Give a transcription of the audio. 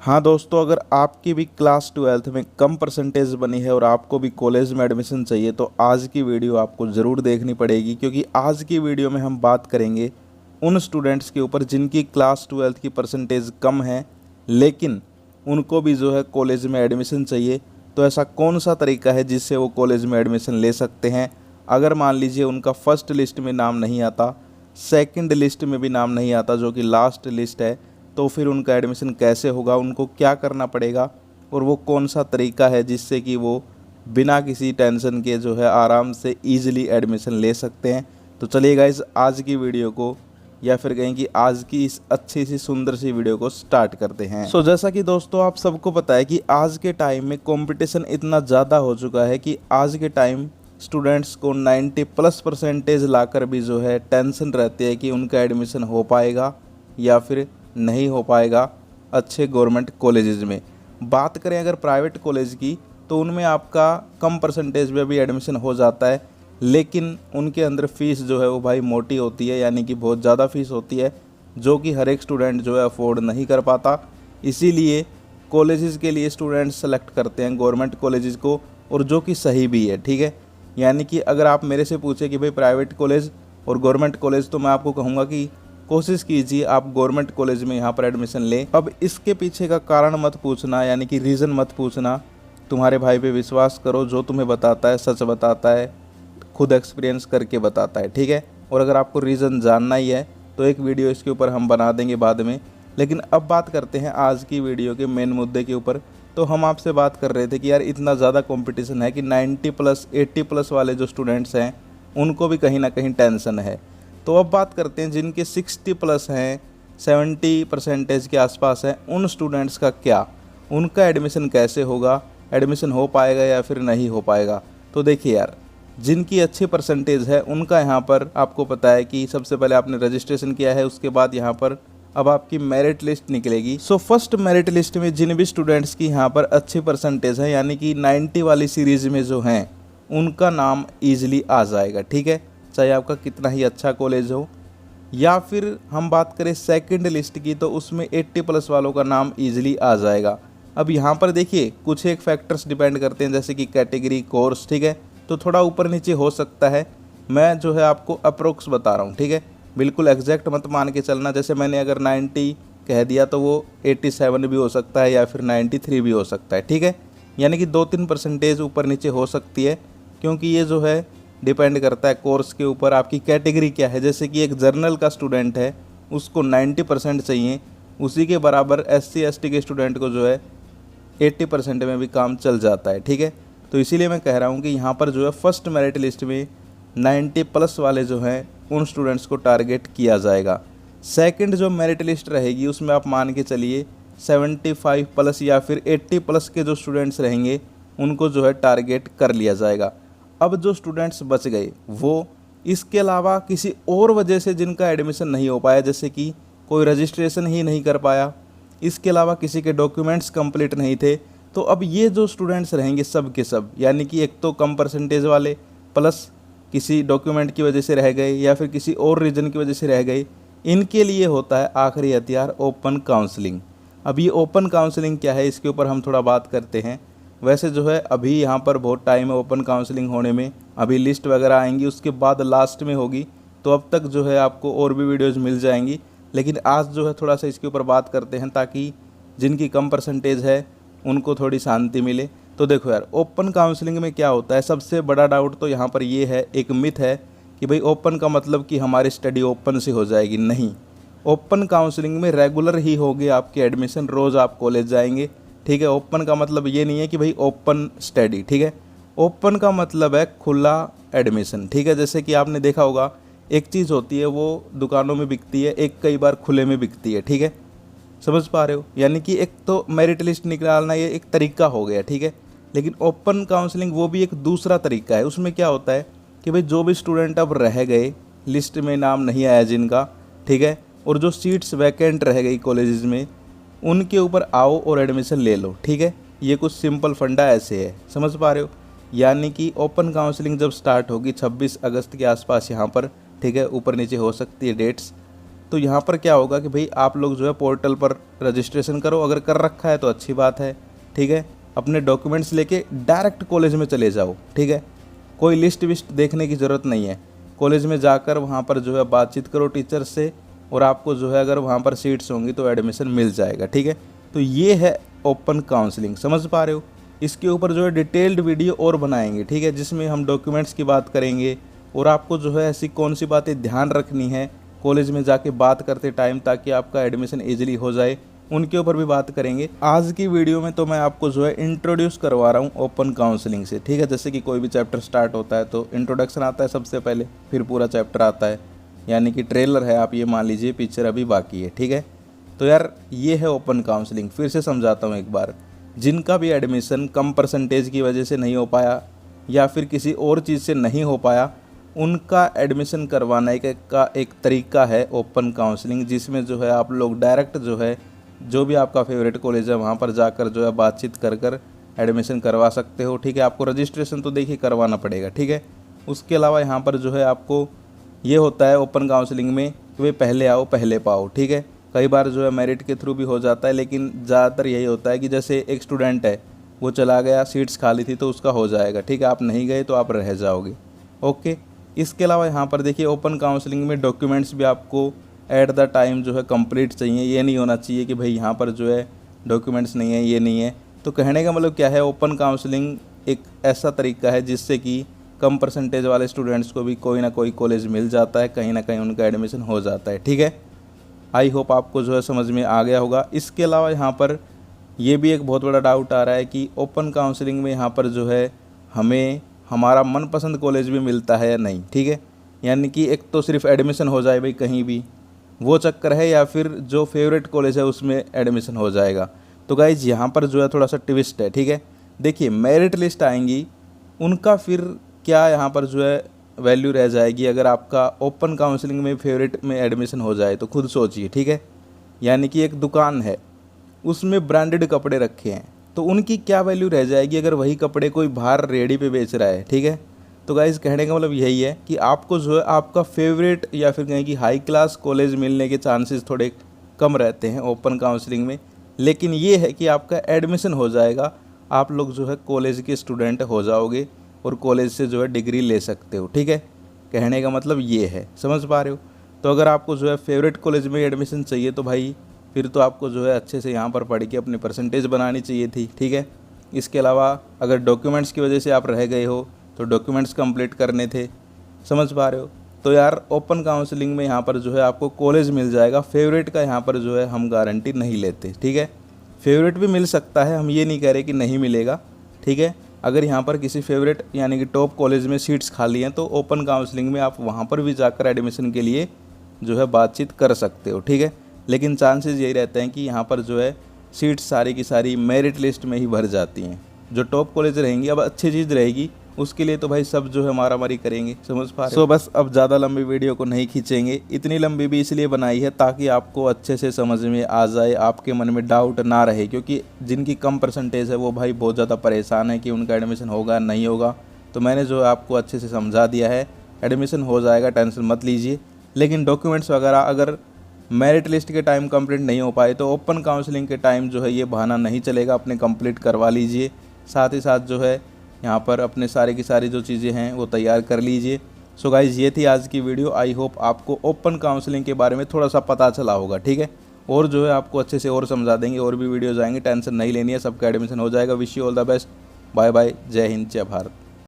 हाँ दोस्तों, अगर आपकी भी क्लास 12th में कम परसेंटेज बनी है और आपको भी कॉलेज में एडमिशन चाहिए तो आज की वीडियो आपको ज़रूर देखनी पड़ेगी, क्योंकि आज की वीडियो में हम बात करेंगे उन स्टूडेंट्स के ऊपर जिनकी क्लास 12th की परसेंटेज कम है लेकिन उनको भी जो है कॉलेज में एडमिशन चाहिए। तो ऐसा कौन सा तरीका है जिससे वो कॉलेज में एडमिशन ले सकते हैं। अगर मान लीजिए उनका फर्स्ट लिस्ट में नाम नहीं आता, सेकंड लिस्ट में भी नाम नहीं आता जो कि लास्ट लिस्ट है, तो फिर उनका एडमिशन कैसे होगा, उनको क्या करना पड़ेगा और वो कौन सा तरीका है जिससे कि वो बिना किसी टेंशन के जो है आराम से ईजिली एडमिशन ले सकते हैं। तो चलिए गाइस, आज की वीडियो को या फिर कहें कि आज की इस अच्छी सी सुंदर सी वीडियो को स्टार्ट करते हैं। सो जैसा कि दोस्तों आप सबको पता है कि आज के टाइम में कंपटीशन इतना ज़्यादा हो चुका है कि आज के टाइम स्टूडेंट्स को 90+ परसेंटेज लाकर भी जो है टेंशन रहती है कि उनका एडमिशन हो पाएगा या फिर नहीं हो पाएगा अच्छे गवर्नमेंट कॉलेजेस में। बात करें अगर प्राइवेट कॉलेज की तो उनमें आपका कम परसेंटेज में भी एडमिशन हो जाता है, लेकिन उनके अंदर फ़ीस जो है वो भाई मोटी होती है, यानी कि बहुत ज़्यादा फ़ीस होती है जो कि हर एक स्टूडेंट जो है अफोर्ड नहीं कर पाता। इसीलिए कॉलेजेस के लिए स्टूडेंट्स सेलेक्ट करते हैं गवर्नमेंट कॉलेजेस को, और जो कि सही भी है, ठीक है। यानी कि अगर आप मेरे से पूछे कि भाई प्राइवेट कॉलेज और गवर्नमेंट कॉलेज, तो मैं आपको कहूँगा कि कोशिश कीजिए आप गवर्नमेंट कॉलेज में यहाँ पर एडमिशन लें। अब इसके पीछे का कारण मत पूछना, यानी कि रीज़न मत पूछना, तुम्हारे भाई पे विश्वास करो, जो तुम्हें बताता है सच बताता है, खुद एक्सपीरियंस करके बताता है, ठीक है। और अगर आपको रीज़न जानना ही है तो एक वीडियो इसके ऊपर हम बना देंगे बाद में। लेकिन अब बात करते हैं आज की वीडियो के मेन मुद्दे के ऊपर। तो हम आपसे बात कर रहे थे कि यार इतना ज़्यादा कंपटीशन है कि 90+, 80+ वाले जो स्टूडेंट्स हैं उनको भी कहीं ना कहीं टेंशन है। तो अब बात करते हैं जिनके 60+ हैं, 70 परसेंटेज के आसपास है, उन स्टूडेंट्स का क्या, उनका एडमिशन कैसे होगा, एडमिशन हो पाएगा या फिर नहीं हो पाएगा। तो देखिए यार, जिनकी अच्छी परसेंटेज है उनका यहाँ पर आपको पता है कि सबसे पहले आपने रजिस्ट्रेशन किया है, उसके बाद यहाँ पर अब आपकी मेरिट लिस्ट निकलेगी। सो फर्स्ट मेरिट लिस्ट में जिन भी स्टूडेंट्स की यहाँ पर अच्छी परसेंटेज है, यानी कि 90 वाली सीरीज़ में जो हैं, उनका नाम ईजिली आ जाएगा, ठीक है, चाहे आपका कितना ही अच्छा कॉलेज हो। या फिर हम बात करें सेकंड लिस्ट की तो उसमें 80+ वालों का नाम ईजिली आ जाएगा। अब यहाँ पर देखिए कुछ एक फैक्टर्स डिपेंड करते हैं, जैसे कि कैटेगरी, कोर्स, ठीक है, तो थोड़ा ऊपर नीचे हो सकता है। मैं जो है आपको अप्रोक्स बता रहा हूँ, ठीक है, बिल्कुल एग्जैक्ट मत मान के चलना। जैसे मैंने अगर 90 कह दिया तो वो 87 भी हो सकता है या फिर 93 भी हो सकता है, ठीक है। यानी कि 2-3 परसेंटेज ऊपर नीचे हो सकती है, क्योंकि ये जो है डिपेंड करता है कोर्स के ऊपर, आपकी कैटेगरी क्या है। जैसे कि एक जर्नल का स्टूडेंट है, उसको 90% चाहिए, उसी के बराबर SC ST के स्टूडेंट को जो है 80% में भी काम चल जाता है, ठीक है। तो इसीलिए मैं कह रहा हूँ कि यहाँ पर जो है फर्स्ट मेरिट लिस्ट में 90+ वाले जो हैं उन स्टूडेंट्स को टारगेट किया जाएगा। सेकंड जो मेरिट लिस्ट रहेगी उसमें आप मान के चलिए 75+ या फिर 80+ के जो स्टूडेंट्स रहेंगे उनको जो है टारगेट कर लिया जाएगा। अब जो स्टूडेंट्स बच गए वो इसके अलावा किसी और वजह से जिनका एडमिशन नहीं हो पाया, जैसे कि कोई रजिस्ट्रेशन ही नहीं कर पाया, इसके अलावा किसी के डॉक्यूमेंट्स कंप्लीट नहीं थे, तो अब ये जो स्टूडेंट्स रहेंगे सब के सब, यानी कि एक तो कम परसेंटेज वाले प्लस किसी डॉक्यूमेंट की वजह से रह गए या फिर किसी और रीज़न की वजह से रह गए, इनके लिए होता है आखिरी हथियार ओपन काउंसलिंग। अब ये ओपन काउंसलिंग क्या है, इसके ऊपर हम थोड़ा बात करते हैं। वैसे जो है अभी यहाँ पर बहुत टाइम है ओपन काउंसलिंग होने में, अभी लिस्ट वगैरह आएंगी उसके बाद लास्ट में होगी, तो अब तक जो है आपको और भी वीडियोज़ मिल जाएंगी। लेकिन आज जो है थोड़ा सा इसके ऊपर बात करते हैं ताकि जिनकी कम परसेंटेज है उनको थोड़ी शांति मिले। तो देखो यार, ओपन काउंसलिंग में क्या होता है, सबसे बड़ा डाउट तो यहाँ पर ये है, एक मिथ है कि भाई ओपन का मतलब कि हमारी स्टडी ओपन से हो जाएगी। नहीं, ओपन काउंसलिंग में रेगुलर ही होगी आपकी एडमिशन, रोज़ आप कॉलेज जाएंगे, ठीक है। ओपन का मतलब ये नहीं है कि भाई ओपन स्टडी, ठीक है। ओपन का मतलब है खुला एडमिशन, ठीक है। जैसे कि आपने देखा होगा एक चीज़ होती है वो दुकानों में बिकती है, एक कई बार खुले में बिकती है, ठीक है, समझ पा रहे हो। यानी कि एक तो मेरिट लिस्ट निकालना ये एक तरीका हो गया, ठीक है, लेकिन ओपन काउंसलिंग वो भी एक दूसरा तरीका है। उसमें क्या होता है कि भाई जो भी स्टूडेंट अब रह गए, लिस्ट में नाम नहीं आया जिनका, ठीक है, और जो सीट्स वैकेंट रह गई कॉलेजेस में, उनके ऊपर आओ और एडमिशन ले लो, ठीक है। ये कुछ सिंपल फंडा ऐसे है, समझ पा रहे हो। यानी कि ओपन काउंसलिंग जब स्टार्ट होगी 26 अगस्त के आसपास यहाँ पर, ठीक है, ऊपर नीचे हो सकती है डेट्स, तो यहाँ पर क्या होगा कि भाई आप लोग जो है पोर्टल पर रजिस्ट्रेशन करो, अगर कर रखा है तो अच्छी बात है, ठीक है। अपने डॉक्यूमेंट्स लेके डायरेक्ट कॉलेज में चले जाओ, ठीक है। कोई लिस्ट विस्ट देखने की ज़रूरत नहीं है। कॉलेज में जाकर वहाँ पर जो है बातचीत करो टीचर से, और आपको जो है अगर वहाँ पर सीट्स होंगी तो एडमिशन मिल जाएगा, ठीक है। तो ये है ओपन काउंसलिंग, समझ पा रहे हो। इसके ऊपर जो है डिटेल्ड वीडियो और बनाएंगे, ठीक है, जिसमें हम डॉक्यूमेंट्स की बात करेंगे और आपको जो है ऐसी कौन सी बातें ध्यान रखनी है कॉलेज में जाके बात करते टाइम, ताकि आपका एडमिशन ईजिली हो जाए, उनके ऊपर भी बात करेंगे। आज की वीडियो में तो मैं आपको जो है इंट्रोड्यूस करवा रहा हूँ ओपन काउंसलिंग से, ठीक है। जैसे कि कोई भी चैप्टर स्टार्ट होता है तो इंट्रोडक्शन आता है सबसे पहले, फिर पूरा चैप्टर आता है, यानी कि ट्रेलर है, आप ये मान लीजिए, पिक्चर अभी बाकी है, ठीक है। तो यार ये है ओपन काउंसलिंग। फिर से समझाता हूँ एक बार। जिनका भी एडमिशन कम परसेंटेज की वजह से नहीं हो पाया या फिर किसी और चीज़ से नहीं हो पाया, उनका एडमिशन करवाने का एक तरीका है ओपन काउंसलिंग, जिसमें जो है आप लोग डायरेक्ट जो है जो भी आपका फेवरेट कॉलेज है वहाँ पर जाकर जो है बातचीत कर कर एडमिशन करवा सकते हो, ठीक है। आपको रजिस्ट्रेशन तो देखिए करवाना पड़ेगा, ठीक है। उसके अलावा यहाँ पर जो है आपको ये होता है ओपन काउंसलिंग में कि भाई पहले आओ पहले पाओ, ठीक है। कई बार जो है मेरिट के थ्रू भी हो जाता है, लेकिन ज़्यादातर यही होता है कि जैसे एक स्टूडेंट है, वो चला गया, सीट्स खाली थी तो उसका हो जाएगा, ठीक है। आप नहीं गए तो आप रह जाओगे, ओके। इसके अलावा यहाँ पर देखिए ओपन काउंसलिंग में डॉक्यूमेंट्स भी आपको एट द टाइम जो है कंप्लीट चाहिए। ये नहीं होना चाहिए कि भाई यहाँ पर जो है डॉक्यूमेंट्स नहीं है, ये नहीं है। तो कहने का मतलब क्या है, ओपन काउंसलिंग एक ऐसा तरीका है जिससे कि कम परसेंटेज वाले स्टूडेंट्स को भी कोई ना कोई कॉलेज मिल जाता है, कहीं ना कहीं उनका एडमिशन हो जाता है, ठीक है। आई होप आपको जो है समझ में आ गया होगा। इसके अलावा यहाँ पर ये भी एक बहुत बड़ा डाउट आ रहा है कि ओपन काउंसलिंग में यहाँ पर जो है हमें हमारा मनपसंद कॉलेज भी मिलता है या नहीं, ठीक है। यानी कि एक तो सिर्फ एडमिशन हो जाए भाई कहीं भी, वो चक्कर है, या फिर जो फेवरेट कॉलेज है उसमें एडमिशन हो जाएगा। तो गाइज यहाँ पर जो है थोड़ा सा ट्विस्ट है, ठीक है। देखिए मेरिट लिस्ट आएंगी, उनका फिर क्या यहाँ पर जो है वैल्यू रह जाएगी अगर आपका ओपन काउंसलिंग में फेवरेट में एडमिशन हो जाए, तो खुद सोचिए, ठीक है। यानी कि एक दुकान है, उसमें ब्रांडेड कपड़े रखे हैं, तो उनकी क्या वैल्यू रह जाएगी अगर वही कपड़े कोई बाहर रेडी पे बेच रहा है, ठीक है। तो गाइस कहने का मतलब यही है कि आपको जो है आपका फेवरेट या फिर कहें कि हाई क्लास कॉलेज मिलने के चांसेस थोड़े कम रहते हैं ओपन काउंसलिंग में, लेकिन ये है कि आपका एडमिशन हो जाएगा, आप लोग जो है कॉलेज के स्टूडेंट हो जाओगे और कॉलेज से जो है डिग्री ले सकते हो, ठीक है। कहने का मतलब ये है, समझ पा रहे हो। तो अगर आपको जो है फेवरेट कॉलेज में एडमिशन चाहिए तो भाई फिर तो आपको जो है अच्छे से यहाँ पर पढ़ के अपनी परसेंटेज बनानी चाहिए थी, ठीक है। इसके अलावा अगर डॉक्यूमेंट्स की वजह से आप रह गए हो तो डॉक्यूमेंट्स कंप्लीट करने थे, समझ पा रहे हो। तो यार ओपन काउंसलिंग में यहाँ पर जो है आपको कॉलेज मिल जाएगा, फेवरेट का यहाँ पर जो है हम गारंटी नहीं लेते, ठीक है। फेवरेट भी मिल सकता है, हम ये नहीं कह रहे कि नहीं मिलेगा, ठीक है। अगर यहाँ पर किसी फेवरेट यानी कि टॉप कॉलेज में सीट्स खाली हैं तो ओपन काउंसलिंग में आप वहाँ पर भी जाकर एडमिशन के लिए जो है बातचीत कर सकते हो, ठीक है। लेकिन चांसेस यही रहते हैं कि यहाँ पर जो है सीट्स सारी की सारी मेरिट लिस्ट में ही भर जाती हैं। जो टॉप कॉलेज रहेंगी, अब अच्छी चीज़ रहेगी उसके लिए तो भाई सब जो है मारामारी करेंगे, समझ पा रहे हो। बस अब ज़्यादा लंबी वीडियो को नहीं खींचेंगे, इतनी लंबी भी इसलिए बनाई है ताकि आपको अच्छे से समझ में आ जाए, आपके मन में डाउट ना रहे, क्योंकि जिनकी कम परसेंटेज है वो भाई बहुत ज़्यादा परेशान है कि उनका एडमिशन होगा नहीं होगा। तो मैंने जो है आपको अच्छे से समझा दिया है, एडमिशन हो जाएगा, टेंशन मत लीजिए। लेकिन डॉक्यूमेंट्स वगैरह अगर मेरिट लिस्ट के टाइम कंप्लीट नहीं हो पाए तो ओपन काउंसलिंग के टाइम जो है ये बहाना नहीं चलेगा, अपने कंप्लीट करवा लीजिए। साथ ही साथ जो है यहाँ पर अपने सारे की सारी जो चीज़ें हैं वो तैयार कर लीजिए। सो गाइज़ ये थी आज की वीडियो। आई होप आपको ओपन काउंसलिंग के बारे में थोड़ा सा पता चला होगा, ठीक है। और जो है आपको अच्छे से और समझा देंगे, और भी वीडियोज़ आएंगे, टेंशन नहीं लेनी है, सबका एडमिशन हो जाएगा। Wish you all the best, bye bye, जय हिंद, जय भारत।